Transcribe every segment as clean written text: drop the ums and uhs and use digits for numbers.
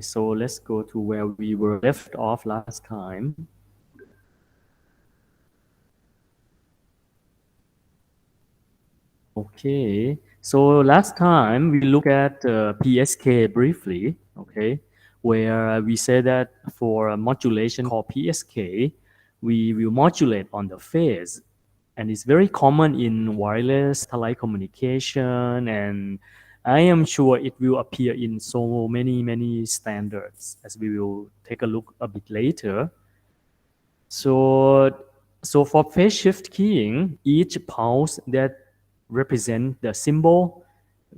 So let's go to where we were left off last time. Okay, so last time we looked at PSK briefly, okay, where we said that for a modulation called PSK, we will modulate on the phase. And it's very common in wireless satellite communication, and I am sure it will appear in so many standards, as we will take a look a bit later. So, so for phase shift keying, each pulse that represent the symbol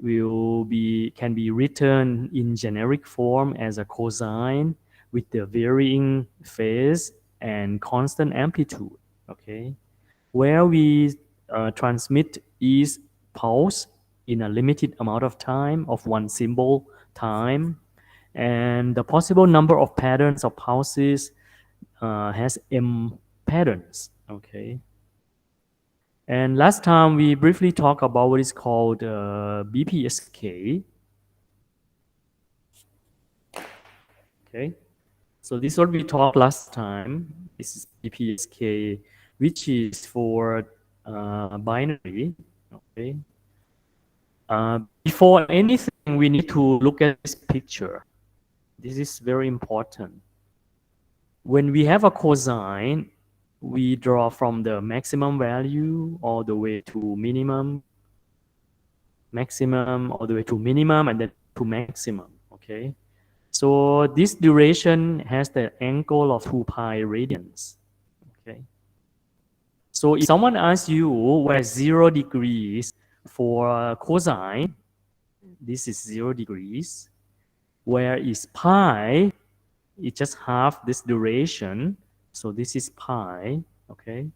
can be written in generic form as a cosine with the varying phase and constant amplitude. Okay, where we transmit each pulse in a limited amount of time of one symbol time, and the possible number of patterns of pulses has M patterns. Okay. And last time we briefly talked about what is called BPSK. Okay. So this is what we talked last time. This is BPSK, which is for binary. Okay. Before anything, we need to look at this picture. This is very important. When we have a cosine, we draw from the maximum value all the way to minimum, maximum all the way to minimum, and then to maximum. Okay. So this duration has the angle of 2 pi radians. Okay. So if someone asks you where 0 degrees for cosine, this is 0 degrees. Where is pi? It's just half this duration. So this is pi. Okay.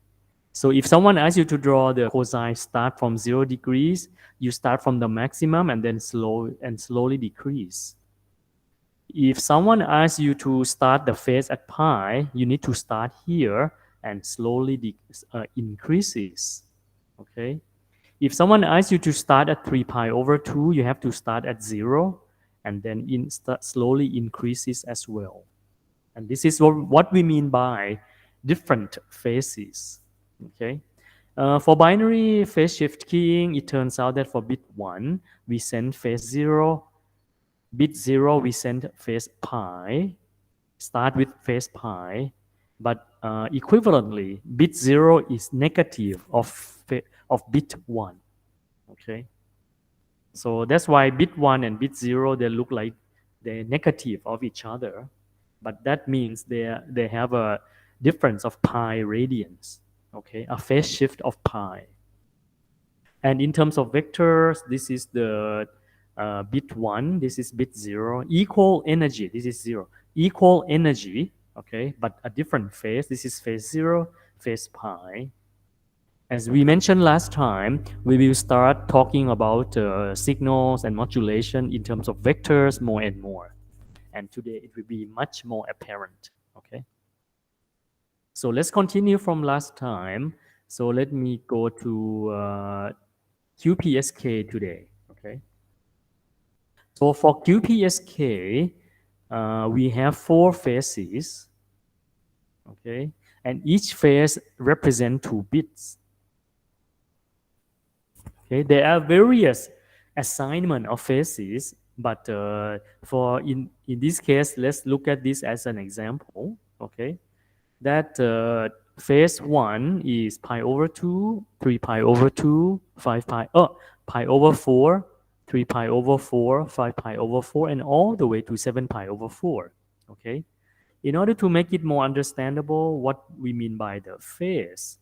So if someone asks you to draw the cosine start from 0 degrees, you start from the maximum and then slowly decrease. If someone asks you to start the phase at pi, you need to start here and slowly increases. Okay. If someone asks you to start at 3 pi over 2, you have to start at 0 and then slowly increases as well. And this is what we mean by different phases. Okay. For binary phase shift keying, it turns out that for bit 1, we send phase 0. Bit 0, we send phase pi. Start with phase pi. But equivalently, bit 0 is negative of bit 1. Okay. So that's why bit 1 and bit 0, they look like they're negative of each other. But that means they have a difference of pi radians. Okay, a phase shift of pi. And in terms of vectors, this is the bit 1, this is bit 0. Equal energy, this is 0. Equal energy, okay, but a different phase. This is phase 0, phase pi. As we mentioned last time, we will start talking about signals and modulation in terms of vectors more and more. And today it will be much more apparent, okay? So let's continue from last time. So let me go to QPSK today, okay? So for QPSK, we have 4 phases, okay? And each phase represents 2 bits. Okay, there are various assignment of phases, but in this case, let's look at this as an example. Okay, that phase 1 is pi over 2, 3 pi over 2, 5 pi, pi over 4, 3 pi over 4, 5 pi over 4, and all the way to 7 pi over 4. Okay, in order to make it more understandable, what we mean by the phase,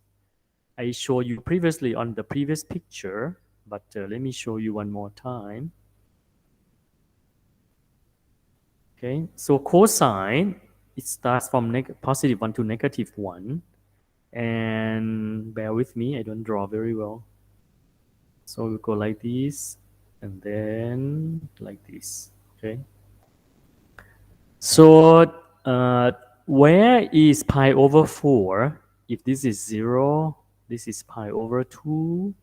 I showed you previously on the previous picture, but let me show you one more time. Okay, so cosine, it starts from positive 1 to negative 1. And bear with me, I don't draw very well. So we go like this, and then like this. Okay. So where is pi over 4? If this is 0, this is pi over 2.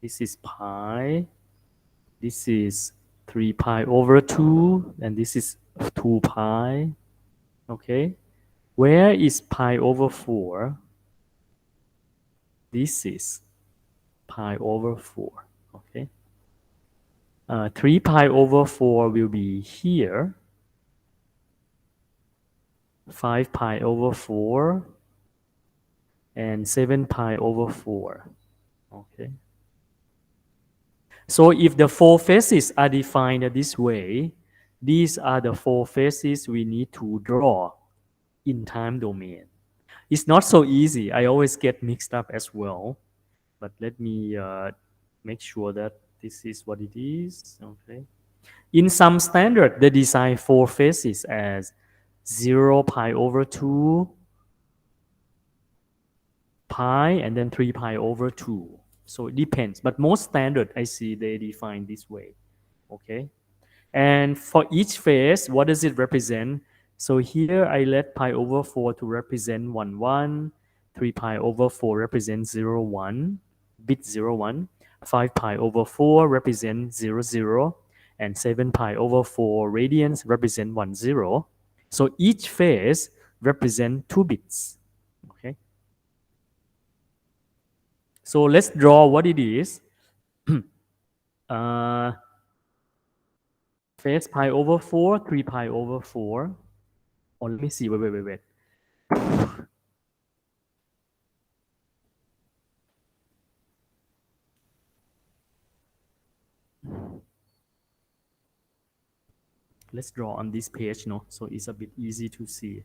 This is pi. This is 3 pi over 2, and this is 2 pi. Okay. Where is pi over 4? This is pi over 4. Okay. 3 pi over 4 will be here. 5 pi over 4 and 7 pi over 4. Okay. So if the four faces are defined this way, these are the four faces we need to draw in time domain. It's not so easy. I always get mixed up as well. But let me make sure that this is what it is. Okay. In some standard, they design four faces as 0 pi over 2 pi and then 3 pi over 2. So it depends. But most standard, I see they define this way. Okay. And for each phase, what does it represent? So here I let pi over 4 to represent 1, 1. 3 pi over 4 represents 0, 1, bit 0, 1. 5 pi over 4 represents 0, 0. And 7 pi over 4 radians represent 1, 0. So each phase represents 2 bits. Okay. So let's draw what it is. Phase pi over 4, 3 pi over 4. Oh, let me see. Wait. Let's draw on this page, no? So it's a bit easy to see.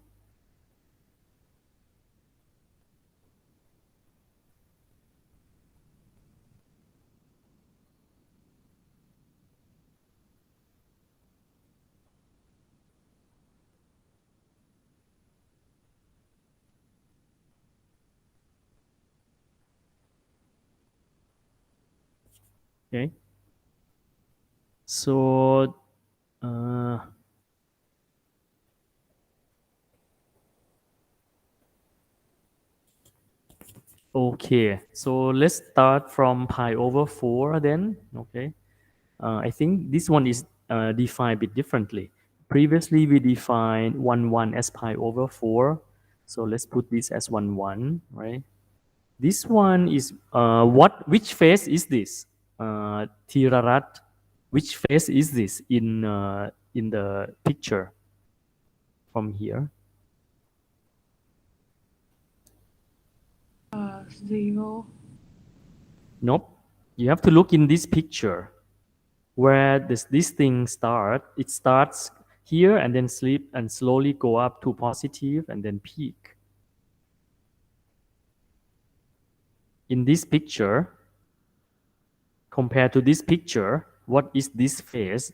Okay. So, okay. So let's start from pi over 4 then. Okay. I think this one is defined a bit differently. Previously, we defined 1, 1 as pi over 4. So let's put this as 1, 1, right? This one is, which phase is this? Thirarat, which phase is this in the picture from here? 0. Nope. You have to look in this picture where this thing start. It starts here and then slip and slowly go up to positive and then peak. In this picture, compared to this picture, what is this phase?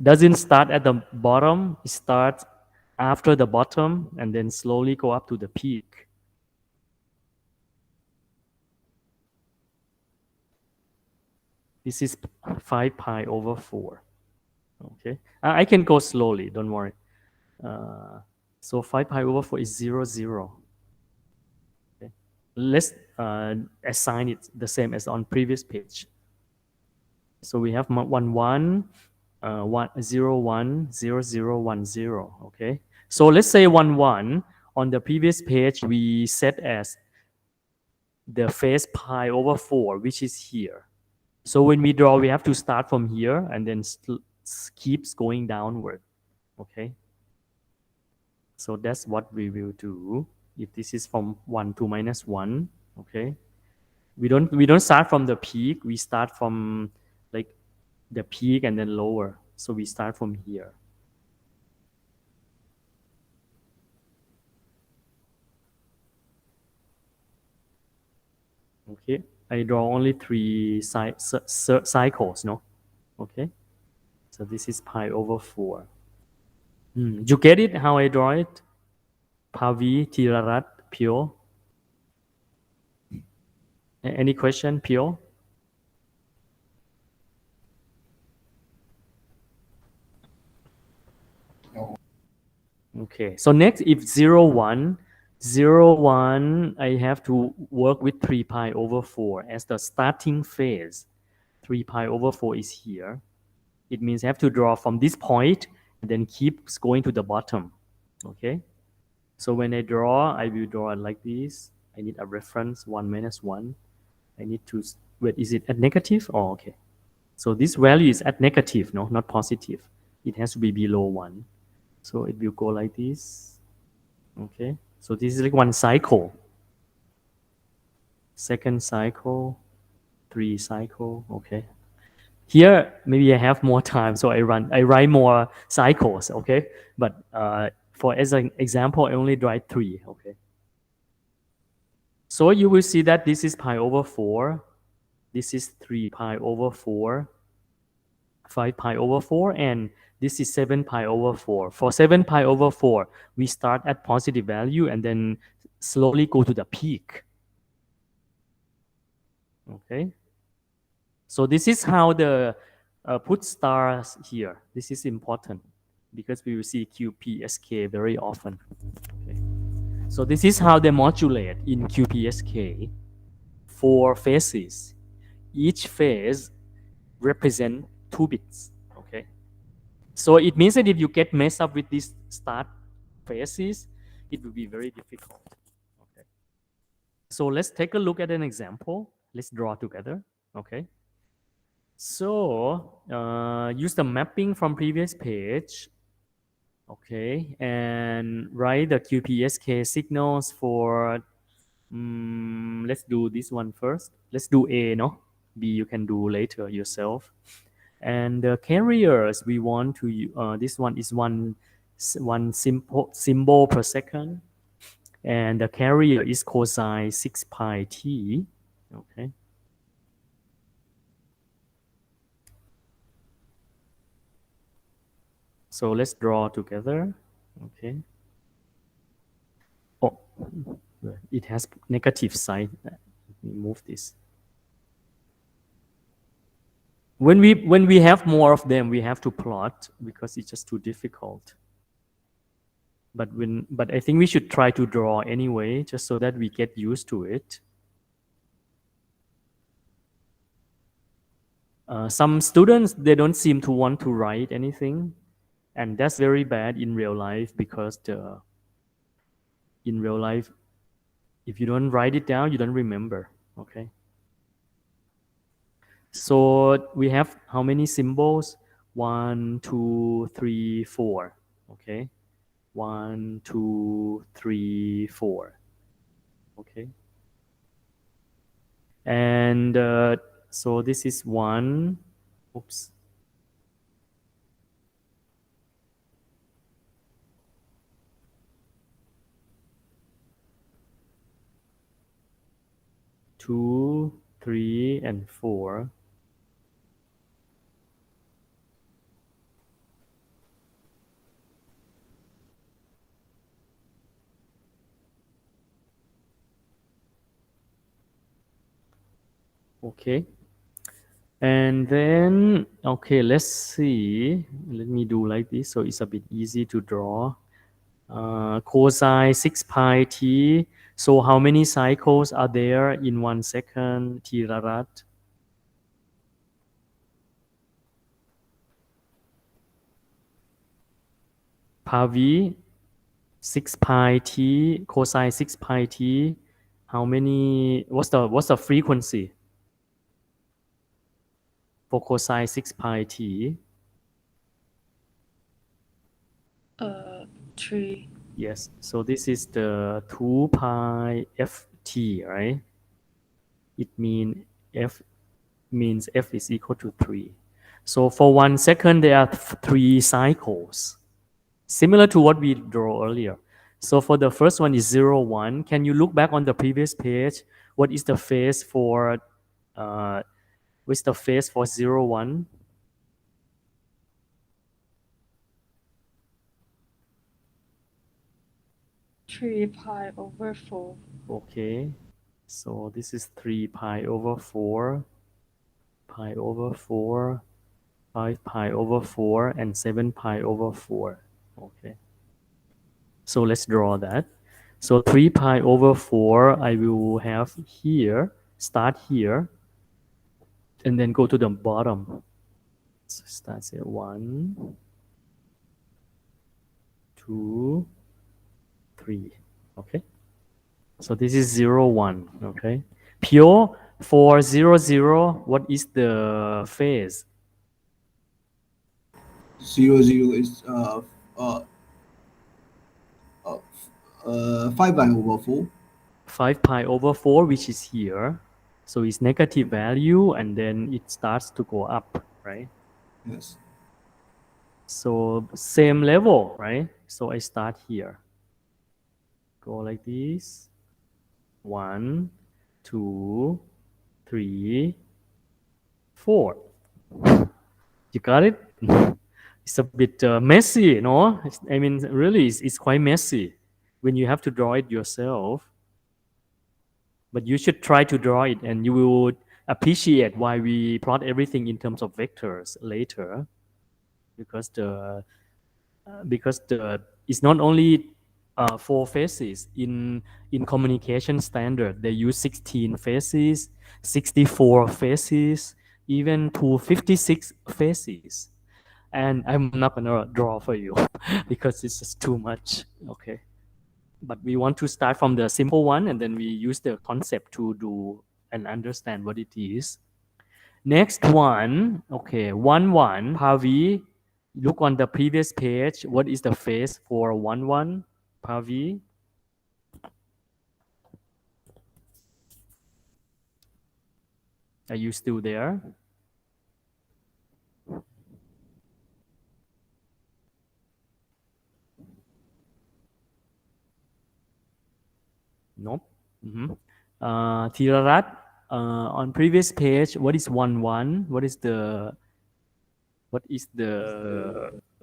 Doesn't start at the bottom, it starts after the bottom and then slowly go up to the peak. This is 5 pi over 4. Okay, I can go slowly, don't worry. So 5 pi over 4 is 0, 0. Okay. Let's assign it the same as on previous page. So we have 1, 1, 0, 1, 0, 0, 1, 0. Okay. So let's say 1, 1. On the previous page, we set as the phase pi over 4, which is here. So when we draw, we have to start from here and then keeps going downward. Okay. So that's what we will do. If this is from 1 to minus 1, okay. We don't start from the peak. We start from like the peak and then lower. So we start from here. Okay, I draw only 3 cycles, no? Okay, so this is pi over 4. You get it, how I draw it? Pavi, Thirarat, Pyo? Any question, Pyo? No. Okay, so next, if 0, 1, 0, 1, I have to work with 3 pi over 4 as the starting phase. 3 pi over 4 is here. It means I have to draw from this point and then keep going to the bottom. Okay. So when I draw, I will draw it like this. I need a reference 1 minus 1. I need to, wait, is it at negative? Oh, okay. So this value is at negative, no, not positive. It has to be below 1. So it will go like this. Okay. So this is like one cycle. Second cycle, 3 cycle. Okay. Here, maybe I have more time, so I write more cycles, okay? But for as an example, I only write 3, okay? So you will see that this is pi over 4, this is 3 pi over 4, 5 pi over 4, and this is 7 pi over 4. For 7 pi over 4, we start at positive value and then slowly go to the peak, okay? So this is how the put stars here. This is important because we will see QPSK very often. Okay. So this is how they modulate in QPSK 4 phases. Each phase represent 2 bits. Okay. So it means that if you get messed up with these start phases, it will be very difficult. Okay. So let's take a look at an example. Let's draw together. Okay. So use the mapping from previous page, okay, and write the QPSK signals for, let's do this one first. Let's do A, no? B you can do later yourself. And the carriers we want to, this one is one symbol per second. And the carrier is cosine 6 pi t, okay. So let's draw together. Okay. Oh, it has negative sign. Let me move this. When we have more of them, we have to plot because it's just too difficult. But I think we should try to draw anyway, just so that we get used to it. Some students, they don't seem to want to write anything. And that's very bad in real life because in real life, if you don't write it down, you don't remember, okay? So we have how many symbols? 1, 2, 3, 4, okay? 1, 2, 3, 4, okay? And so this is 1, oops. 2, 3, and 4. Okay. And then, okay, let's see. Let me do like this so it's a bit easy to draw. Cosine 6 pi t. So how many cycles are there in 1 second, Tirarat? Pavi, 6 pi t, cosine 6 pi t. How many, what's the frequency for cosine 6 pi t? 3. Yes, so this is the 2 pi ft, right? It means f is equal to 3. So for 1 second, there are 3 cycles, similar to what we draw earlier. So for the first one is 0, 1. Can you look back on the previous page? What is the phase for, what's the phase for 0, 1? 3 pi over 4. Okay, so this is 3 pi over 4, pi over 4, 5 pi over 4, and 7 pi over 4. Okay. So let's draw that. So 3 pi over 4, I will have here, start here. and then go to the bottom. So starts at 1, 2, 3. Okay. So this is 0, 1. Okay. Pure for 0, 0, what is the phase? 0, 0 is uh, 5 pi over 4. 5 pi over 4, which is here. So it's negative value and then it starts to go up, right? Yes. So same level, right? So I start here. Go like this. 1, 2, 3, 4. You got it? It's a bit messy, no? I mean, really, it's quite messy when you have to draw it yourself. But you should try to draw it and you will appreciate why we plot everything in terms of vectors later. Because the it's not only 4 phases in communication standard. They use 16 phases, 64 phases, even to 56 phases. And I'm not gonna draw for you because it's just too much. Okay. But we want to start from the simple one and then we use the concept to do and understand what it is. Next one, okay, 1, 1. Pavi, look on the previous page. What is the phase for 1, 1? Pavi? Are you still there? Nope. Thirarat, on previous page, what is 1, 1? What is the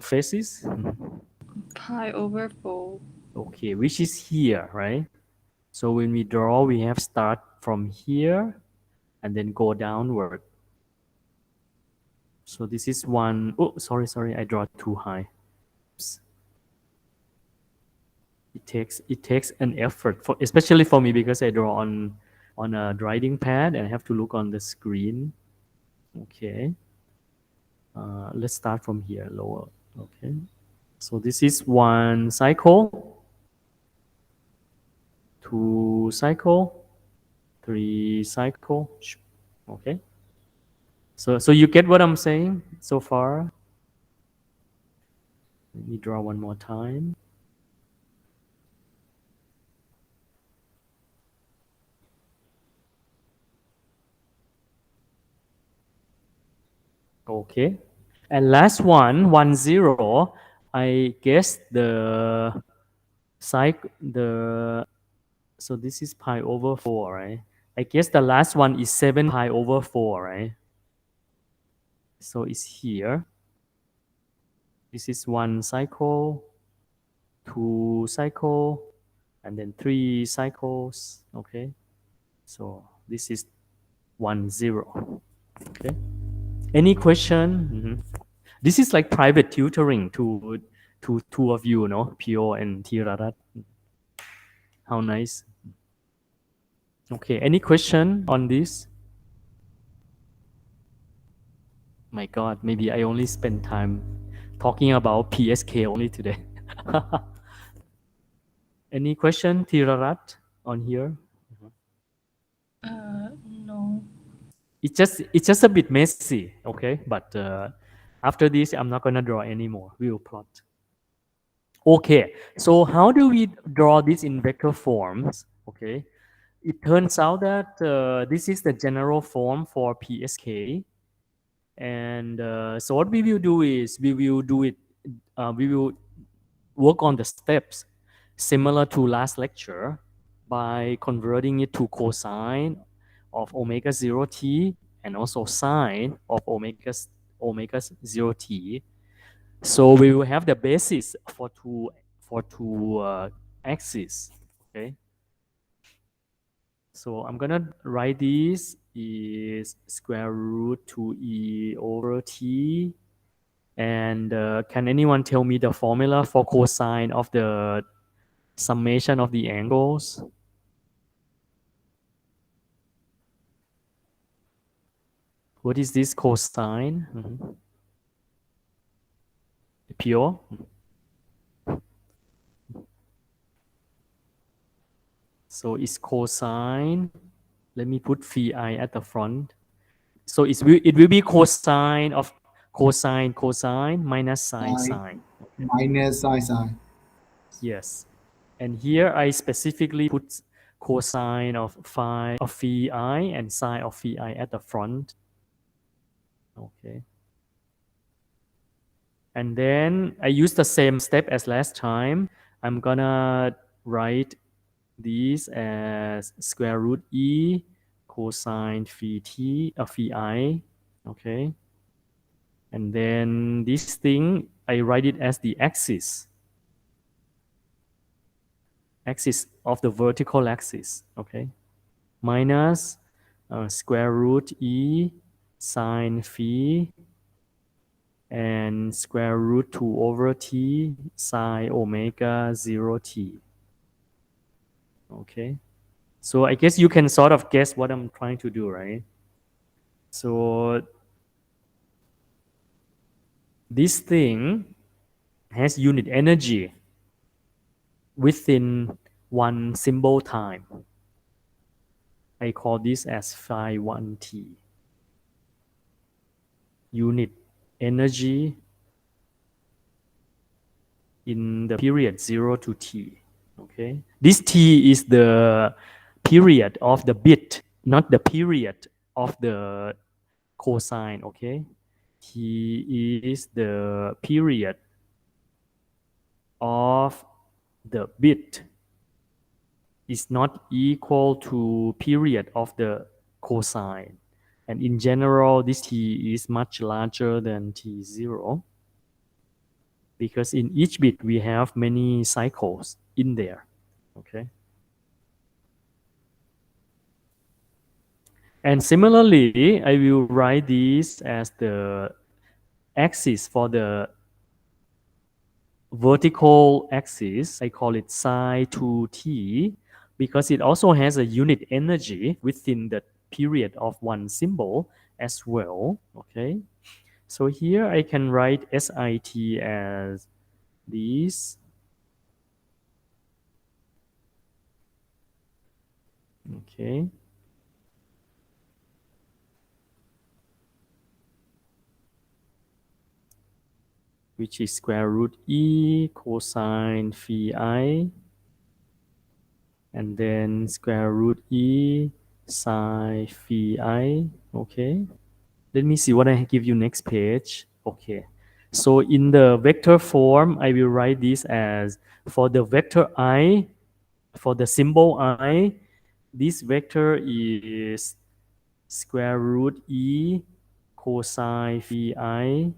phases? Pi over 4. Okay, which is here, right? So when we draw, we have start from here and then go downward. So this is 1. Oh, sorry, I draw too high. Oops. It takes an effort, especially for me because I draw on a writing pad and I have to look on the screen. Okay. Let's start from here, lower. Okay. So this is 1 cycle, 2 cycle, 3 cycle. Okay. So you get what I'm saying so far? Let me draw one more time. Okay. And last one, 1, 0. I guess the so this is pi over 4, right? I guess the last one is 7 pi over 4, right? So it's here. This is 1 cycle, 2 cycle, and then 3 cycles. Okay. So this is 1, 0. Okay. Any question? This is like private tutoring to two of you, no? Pio and Tirarat. How nice. Okay. Any question on this? My God, maybe I only spend time talking about PSK only today. Any question, Tirarat, on here? No. It's just a bit messy, okay? But after this, I'm not gonna draw anymore. We will plot. Okay, so how do we draw this in vector forms? Okay, it turns out that this is the general form for PSK. And so what we will do is we will work on the steps similar to last lecture by converting it to cosine of omega 0 t and also sine of omega 0 t. So we will have the basis for two axes. Okay. So I'm gonna write this is square root 2e over t. And can anyone tell me the formula for cosine of the summation of the angles? What is this cosine? Mhm. Pure? So it's cosine. Let me put phi at the front. So it will be cosine of cosine minus sine Sine sine. minus sine sine. Yes. And here I specifically put cosine of phi I and sine of phi I at the front. Okay. And then I use the same step as last time. I'm gonna write these as square root e cosine phi I. Okay. And then this thing, I write it as the axis of the vertical axis. Okay. Minus square root e sine phi and square root 2 over t sine omega 0 t. Okay. So I guess you can sort of guess what I'm trying to do, right? So this thing has unit energy within one symbol time. I call this as phi 1t. Unit energy in the period 0 to t. Okay. This t is the period of the bit, not the period of the cosine. Okay. T is the period of the bit is not equal to period of the cosine. And in general, this t is much larger than t0 because in each bit we have many cycles in there. Okay. And similarly, I will write this as the axis for the vertical axis. I call it psi 2t because it also has a unit energy within the period of one symbol as well. Okay. So here I can write SIT as this. Okay. Which is square root e cosine phi I, and then square root e sine phi I. Okay. Let me see what I give you next page. Okay. So in the vector form, I will write this as for the vector I, for the symbol I, this vector is square root e cosine phi I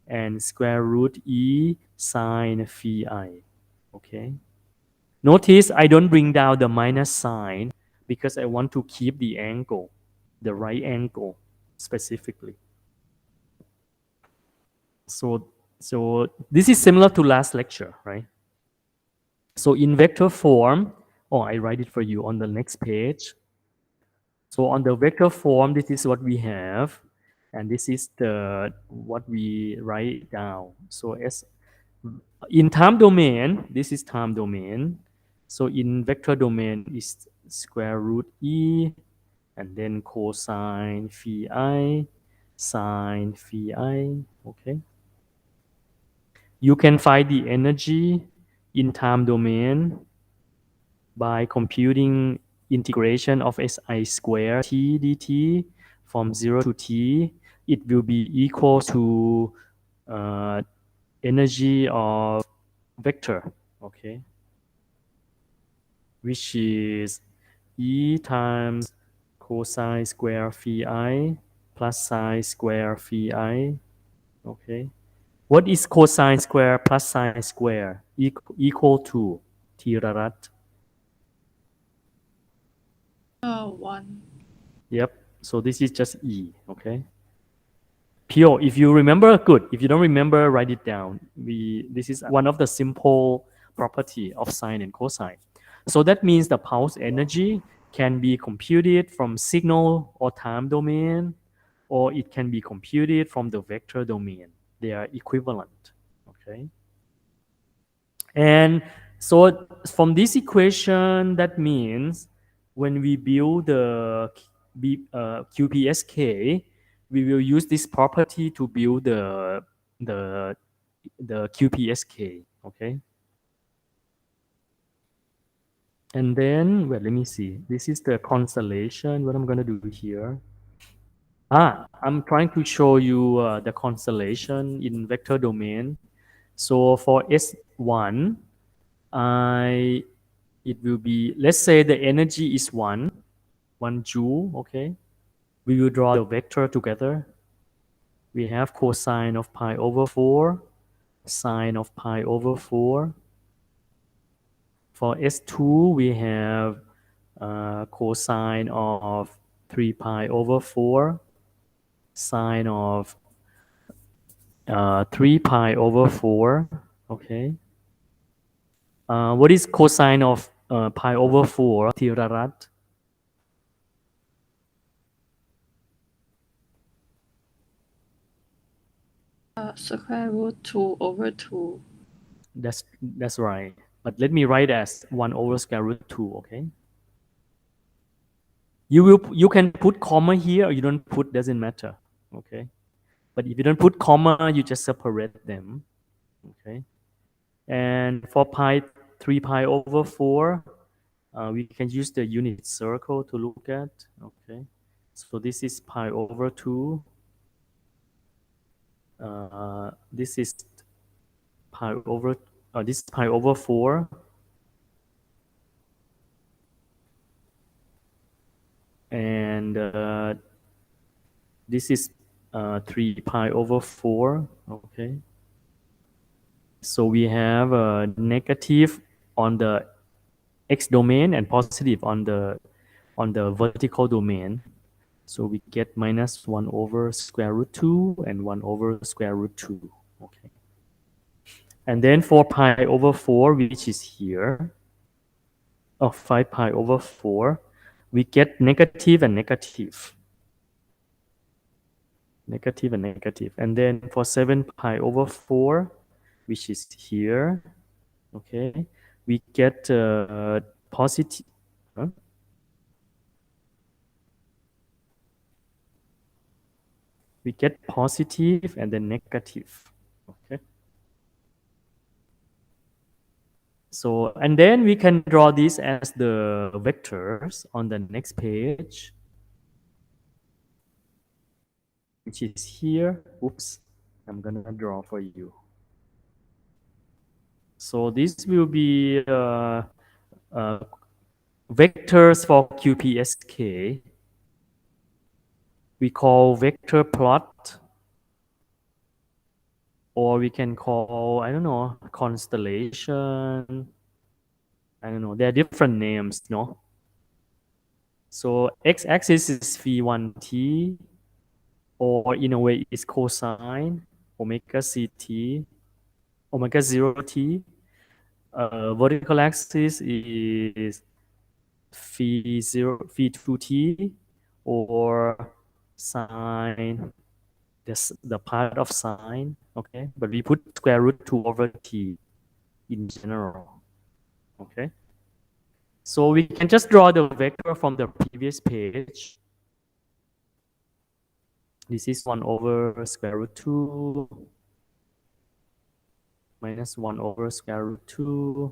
and square root e sine phi I. Okay. Notice I don't bring down the minus sign because I want to keep the angle, the right angle specifically. So this is similar to last lecture, right? So in vector form, I write it for you on the next page. So on the vector form, this is what we have, and this is the what we write down. So as in time domain, this is time domain. So in vector domain is square root e, and then cosine phi I, sine phi I. Okay. You can find the energy in time domain by computing integration of si square t dt from 0 to t. It will be equal to energy of vector, okay, which is e times cosine square phi I plus sine square phi I. Okay. What is cosine square plus sine square equal to? Tirarat. 1. Yep. So this is just E. Okay. Pure. If you remember, good. If you don't remember, write it down. This is one of the simple property of sine and cosine. So that means the pulse energy can be computed from signal or time domain or it can be computed from the vector domain. They are equivalent. Okay. And so from this equation, that means when we build the QPSK, we will use this property to build the QPSK. Okay. And then, well, let me see. This is the constellation. What I'm going to do here. I'm trying to show you the constellation in vector domain. So for S1, it will be, let's say the energy is 1 joule, okay? We will draw the vector together. We have cosine of pi over 4, sine of pi over 4. For S2, we have cosine of 3 pi over 4, sine of 3 pi over 4, okay? What is cosine of pi over 4, Thirarat? Square root 2 over 2. That's right. But let me write as 1 over square root 2, okay? You can put comma here or you don't put, doesn't matter, okay? But if you don't put comma, you just separate them, okay? And for 3 pi over 4, we can use the unit circle to look at, okay? So this is pi over 2. This is pi over, this is pi over 4. And this is 3 pi over 4, okay? So we have a negative on the x domain and positive on the vertical domain. So we get minus 1 over square root 2 and 1 over square root 2, okay? And then for pi over 4, which is here, 5 pi over 4, we get negative and negative. Negative and negative. And then for 7 pi over 4, which is here, okay, we get positive. Huh? We get positive and then negative, okay? So, and then we can draw this as the vectors on the next page, which is here. Oops, I'm gonna draw for you. So this will be vectors for QPSK. We call vector plot, or we can call, I don't know, constellation. I don't know, there are different names, no? So x-axis is phi1t, or in a way it's cosine omega ct, omega 0t. Vertical axis is phi 2t, or sine, the part of sine, okay? But we put square root 2 over t in general, okay? So we can just draw the vector from the previous page. This is 1 over square root 2 minus 1 over square root 2,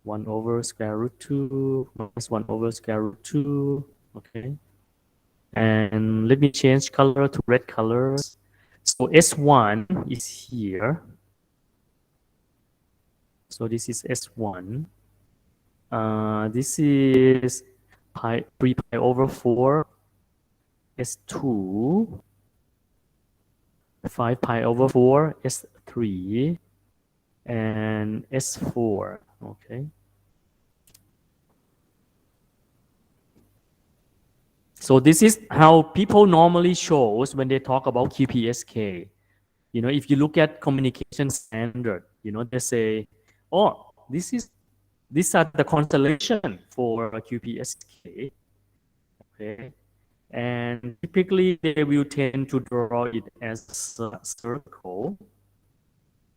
1 over square root 2 minus 1 over square root 2, okay? And let me change color to red colors. So S1 is here. So this is S1. This is 3 pi over 4. S2. 5 pi over 4. S3. And S4. Okay. So this is how people normally shows when they talk about QPSK. You know, if you look at communication standard, you know, they say, oh, these are the constellation for QPSK. Okay. And typically they will tend to draw it as a circle.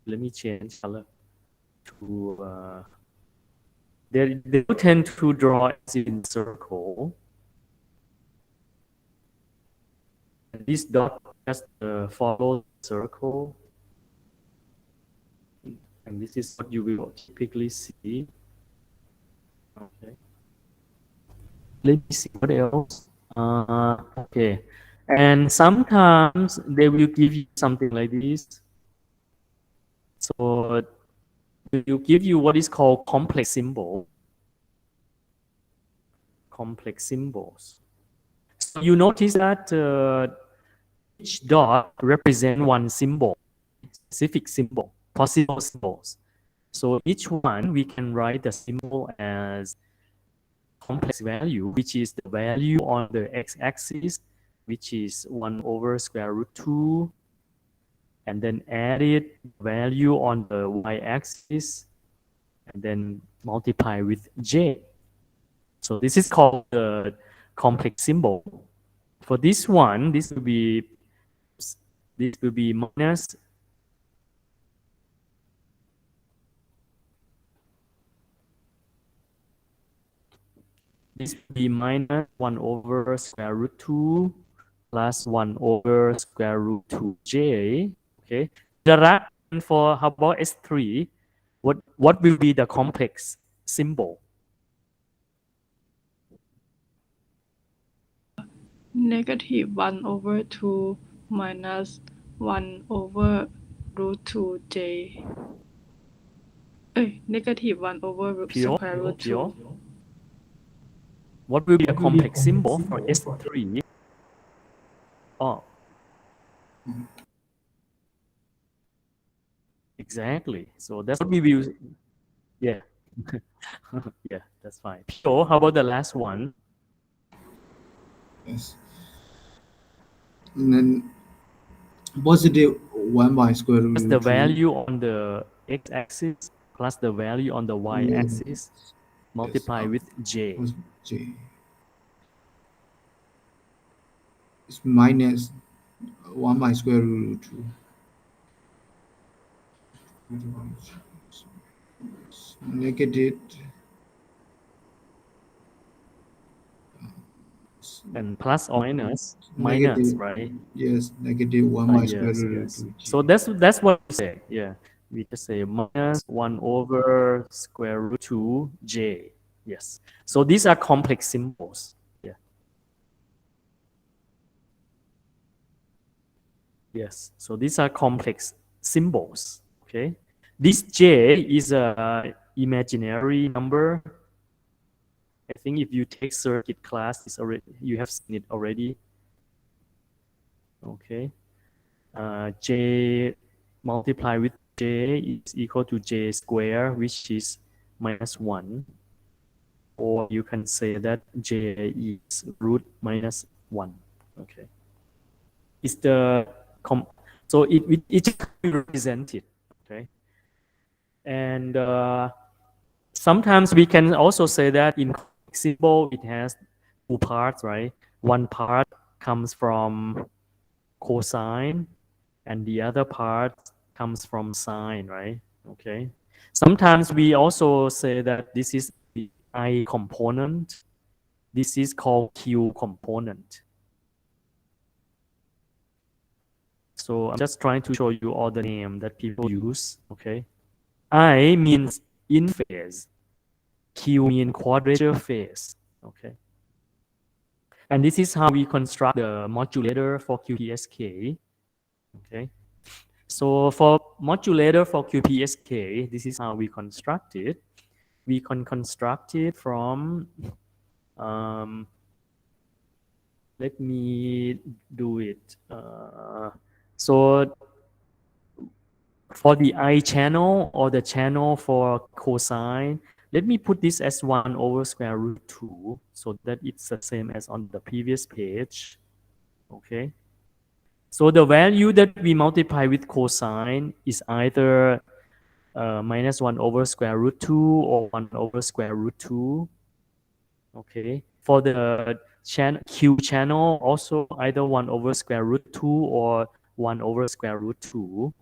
Let me change color to they will tend to draw as in circle. And this dot just follow the circle. And this is what you will typically see. Okay. Let me see what else. Okay. And sometimes they will give you something like this. So they will give you what is called complex symbol. Complex symbols. So you notice that each dot represents one symbol, specific symbol, possible symbols. So each one we can write the symbol as complex value, which is the value on the x-axis, which is 1 over square root 2, and then add it value on the y-axis, and then multiply with j. So this is called the complex symbol. For this one, this will be minus this will be minus 1 over square root 2 plus 1 over square root 2j. Okay. And for how about S3? What will be the complex symbol? Negative 1 over 2 minus 1 over root 2j. Negative 1 over square root 2. What will be a complex symbol for S3? Oh. Exactly. So that's what we will. Yeah. Yeah, that's fine. So how about the last one? Yes. And then positive 1 by square root That's the 2. value on the x-axis plus the value on the y-axis multiply with j. Plus j. It's minus 1 by square root 2. Negative And plus or minus, negative, right? yes, negative 1 by square Yes, root yes. 2. So that's what we say. Yeah, we just say minus 1 over square root 2 j. Yes. So these are complex symbols. Yeah. Yes. So these are complex symbols. Okay. This j is a imaginary number. I think if you take circuit class, you have seen it already. Okay. J multiplied with j is equal to j square, which is minus 1. Or you can say that j is root minus 1. Okay. It's the so it represented. Okay. And sometimes we can also say that in symbol it has two parts, right? One part comes from cosine and the other part comes from sine, right? Okay. Sometimes we also say that this is the I component. This is called Q component. So I'm just trying to show you all the names that people use, okay? I means in phase. Q means quadrature phase, okay? And this is how we construct the modulator for QPSK, okay? So for modulator for QPSK, this is how we construct it. We can construct it from, let me do it. So for the I channel or the channel for cosine, let me put this as 1 over square root 2 so that it's the same as on the previous page. Okay. So the value that we multiply with cosine is either minus 1 over square root 2 or 1 over square root 2. Okay. For the Q channel also either 1 over square root 2 or 1 over square root 2.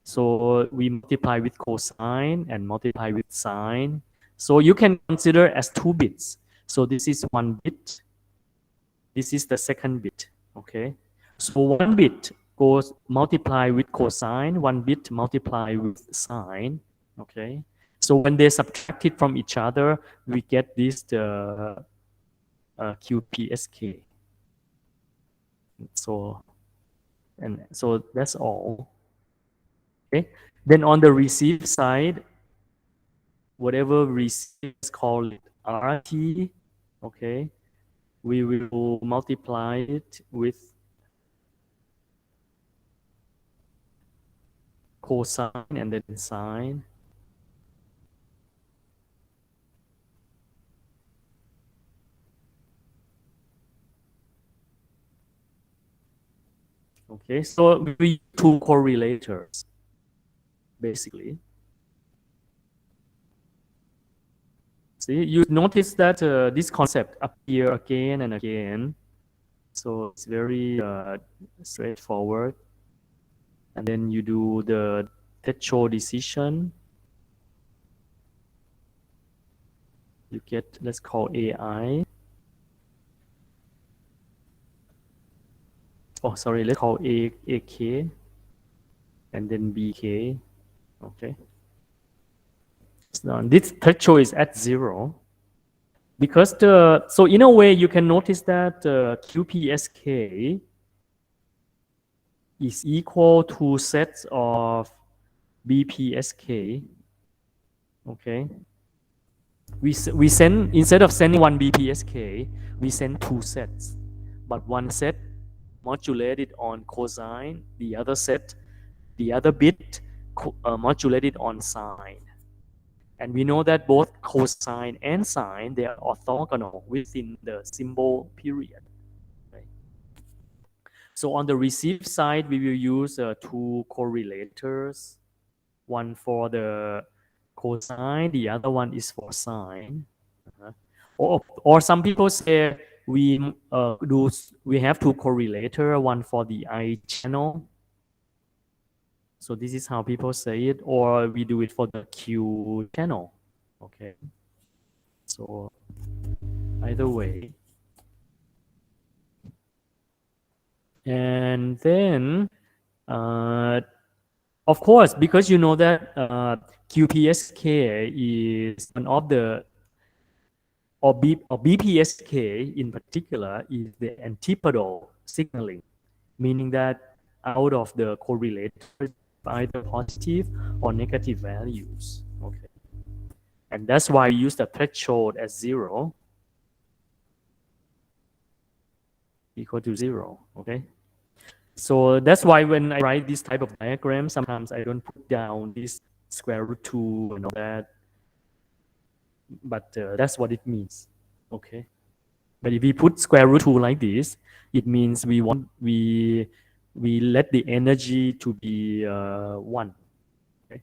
So we multiply with cosine and multiply with sine. So you can consider as 2 bits. So this is 1 bit. This is the second bit. Okay. So 1 bit goes multiply with cosine, 1 bit multiply with sine. Okay. So when they subtract it from each other, we get this QPSK. So that's all. Okay. Then on the receive side, whatever receives, call it RT. Okay. We will multiply it with cosine and then sine. Okay, so we use 2 correlators, basically. See, you notice that this concept appear again and again. So it's very straightforward. And then you do the threshold decision. You get, let's call AI. Oh, sorry, let's call AK. And then BK. Okay. So this threshold is at 0. Because so in a way you can notice that QPSK is equal to sets of BPSK. Okay. We send, instead of sending 1 BPSK, we send 2 sets. But one set modulated on cosine, the other bit modulated on sine. And we know that both cosine and sine, they are orthogonal within the symbol period. Right? So on the receive side, we will use 2 correlators, one for the cosine, the other one is for sine. Or some people say we have 2 correlator, one for the I channel. So this is how people say it, or we do it for the Q channel. Okay. So either way. And then, of course, because you know that QPSK is one of the, or BPSK in particular, is the antipodal signaling, meaning that out of the correlator, either positive or negative values. Okay. And that's why we use the threshold as 0 equal to 0. Okay. So that's why when I write this type of diagram, sometimes I don't put down this square root 2 and all that. But that's what it means. Okay. But if we put square root 2 like this, it means we let the energy to be 1. Okay.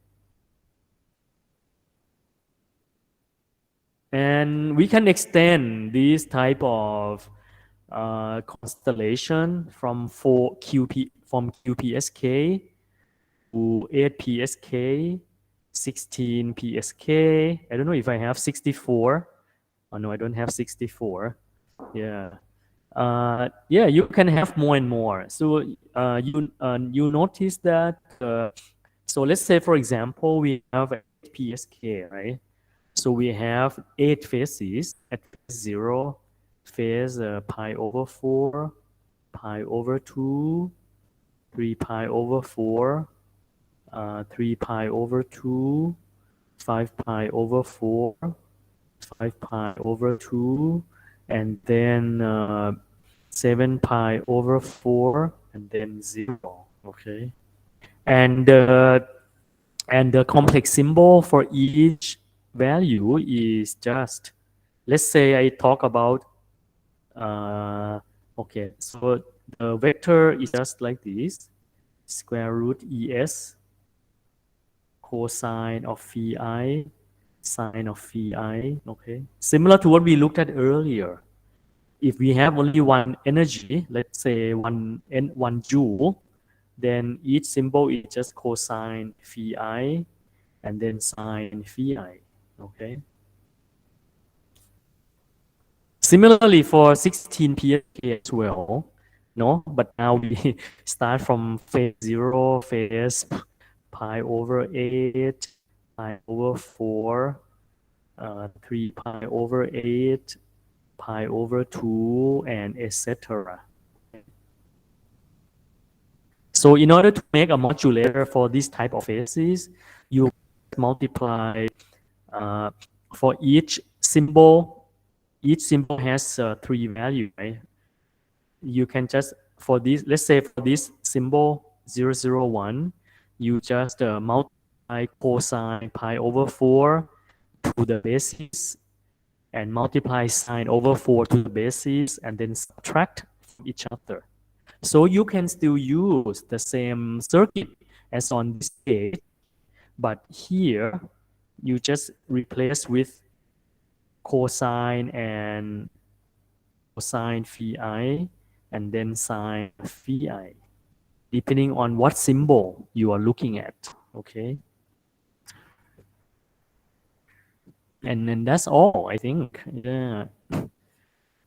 And we can extend this type of constellation from QPSK to 8 PSK, 16 PSK. I don't know if I have 64. Oh no, I don't have 64. Yeah. Yeah, you can have more and more. So you notice that. So let's say, for example, we have a PSK, right? So we have 8 phases at phase 0, phase pi over 4, pi over 2, 3 pi over 4, 3 pi over 2, 5 pi over 4, 5 pi over 2, and then 7 pi over 4, and then 0. Okay. And the complex symbol for each value is just, let's say I talk about, okay, so the vector is just like this, square root ES, cosine of phi, sine of phi, okay? Similar to what we looked at earlier. if we have only one energy, let's say one joule, then each symbol is just cosine phi I and then sine phi I. Okay. Similarly for 16 PSK as well, no, but now we start from phase 0, phase pi over 8, pi over 4, 3 pi over 8, pi over 2, and etc. So in order to make a modulator for this type of phases, you multiply for each symbol. Each symbol has 3 values, right? You can just, for this, let's say for this symbol 001, you just multiply cosine pi over 4 to the basis and multiply sine over 4 to the basis and then subtract from each other. So you can still use the same circuit as on this page, but here you just replace with cosine and cosine phi I and then sine phi I, depending on what symbol you are looking at. Okay. And then that's all, I think. Yeah.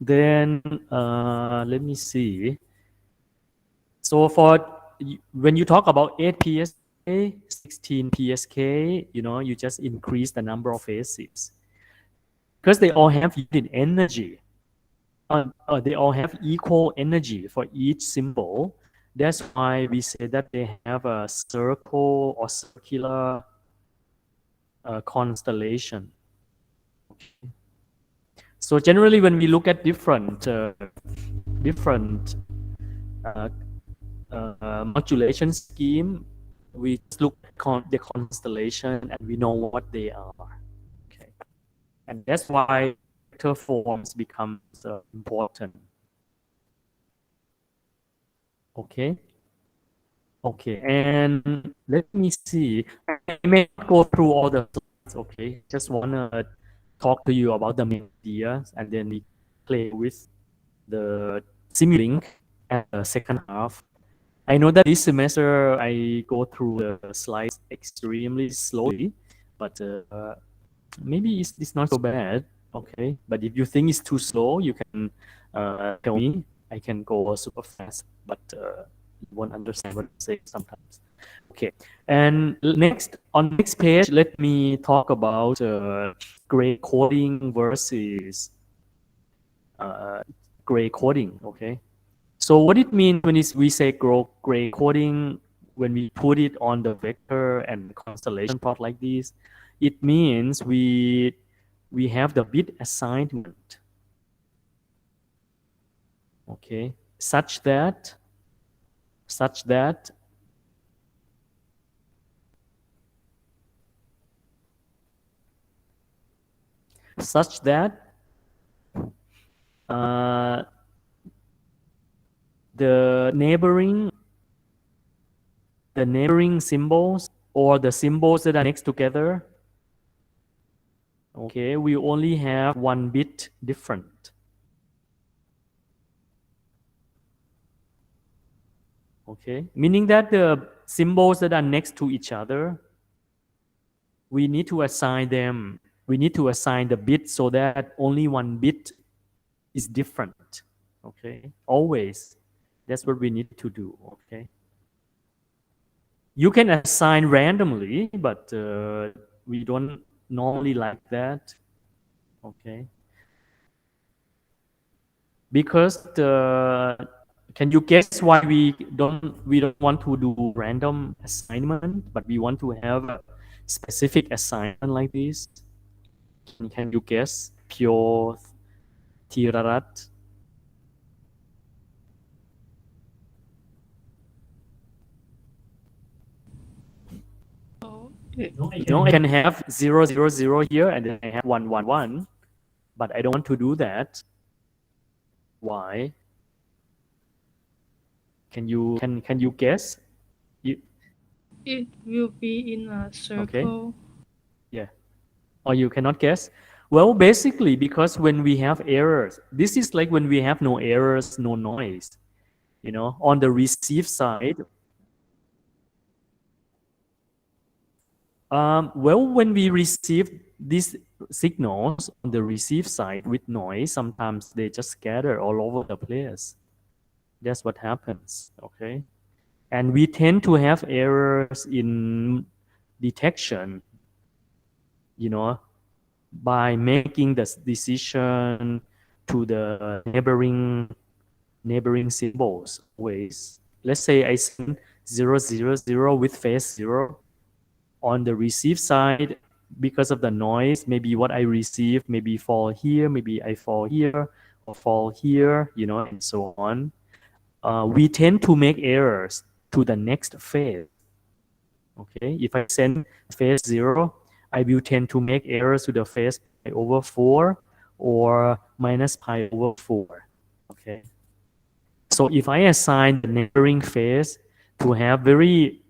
Then let me see. So when you talk about 8 PSK, 16 PSK, you just increase the number of phases because they all have unit energy. They all have equal energy for each symbol. That's why we say that they have a circle or circular constellation. Okay. So generally, when we look at different modulation scheme, we just look at the constellation and we know what they are. Okay, and that's why vector forms becomes important. Okay. Okay, and let me see. I may not go through all the slides. Okay, just wanna talk to you about the main ideas, and then we play with the Simulink at the second half. I know that this semester I go through the slides extremely slowly, but maybe it's not so bad. Okay, but if you think it's too slow, you can tell me. I can go super fast, but you won't understand what I say sometimes. Okay, and on next page, let me talk about gray coding versus gray coding. Okay, so what it means when we say gray coding, when we put it on the vector and constellation plot like this, it means we have the bit assignment. Okay, such that the neighboring symbols or the symbols that are next together, okay, we only have 1 bit different. Okay, meaning that the symbols that are next to each other, we need to assign them. We need to assign the bit so that only 1 bit is different. Okay, always. That's what we need to do. Okay. You can assign randomly, but we don't normally like that. Okay. Because can you guess why we don't want to do random assignment, but we want to have a specific assignment like this? Can you guess, Pure Tirarat? Oh, I can have 0, 0, 0 here, and then I have 1, 1, 1, but I don't want to do that. Why? Can you guess? it will be in a circle. Yeah. Or you cannot guess. Well, basically, because when we have errors, this is like when we have no errors, no noise. On the receive side, well, when we receive these signals on the receive side with noise, sometimes they just scatter all over the place. That's what happens, okay? And we tend to have errors in detection, by making the decision to the neighboring symbols always. Let's say I send 000 with phase 0 on the receive side. Because of the noise, maybe what I receive maybe fall here, maybe I fall here or fall here, and so on. We tend to make errors to the next phase. Okay, if I send phase 0, I will tend to make errors to the phase pi over 4 or minus pi over 4. Okay, so if I assign the neighboring phase to have many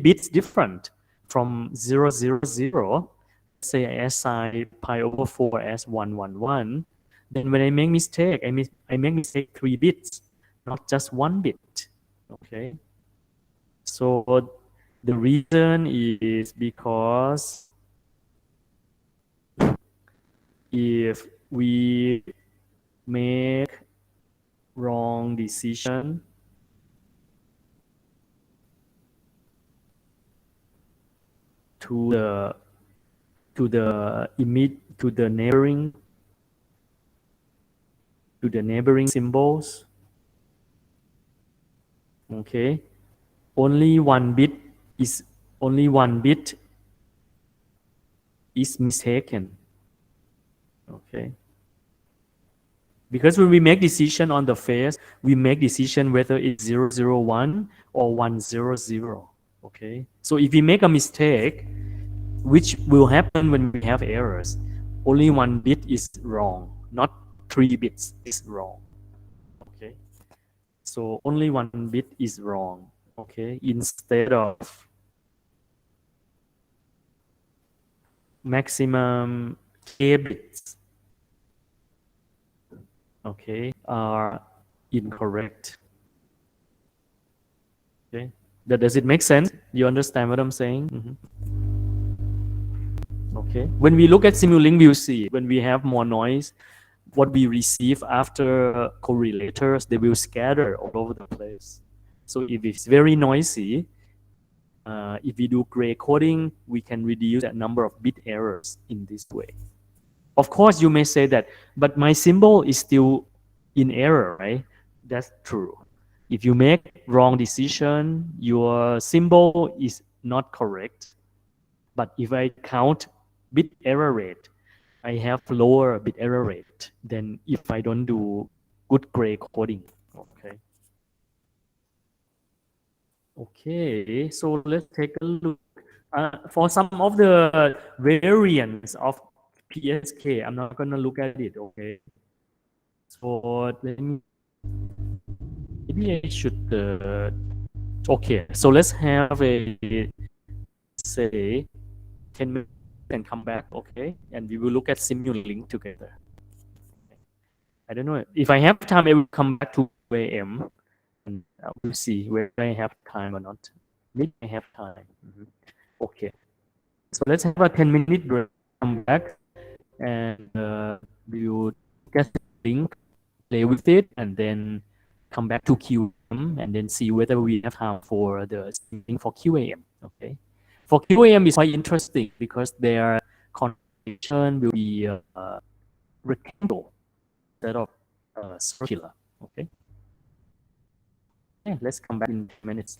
bits different from 000, say I assign pi over 4 as 111, then when I make mistake, I make mistake 3 bits, not just 1 bit. Okay, so the reason is because if we make wrong decision to the neighboring symbols, okay, only one bit is mistaken. Okay, because when we make decision on the phase, we make decision whether it's 001 or 100. Okay, so if we make a mistake, which will happen when we have errors, only 1 bit is wrong, not 3 bits is wrong. Okay, so only 1 bit is wrong. Okay, instead of maximum k bits, okay, are incorrect. Okay, does it make sense? You understand what I'm saying? Okay, when we look at Simulink, we'll see when we have more noise, what we receive after correlators, they will scatter all over the place. So if it's very noisy, if we do gray coding, we can reduce that number of bit errors in this way. Of course, you may say that, but my symbol is still in error, right? That's true. If you make wrong decision, your symbol is not correct. But if I count bit error rate, I have lower bit error rate than if I don't do good gray coding. Okay. Okay, so let's take a look. For some of the variants of PSK, I'm not gonna look at it. Okay. So maybe I should. Okay, so let's have a say 10 minutes and come back. Okay, and we will look at Simulink together. I don't know if I have time. I will come back to AM, and we'll see whether I have time or not. Maybe I have time. Okay, so let's have a 10-minute break. Come back, and we will get the link, play with it, and then come back to QAM, and then see whether we have time for the link for QAM. Okay, for QAM is quite interesting because their configuration will be rectangle instead of circular. Okay. Yeah, let's come back in minutes.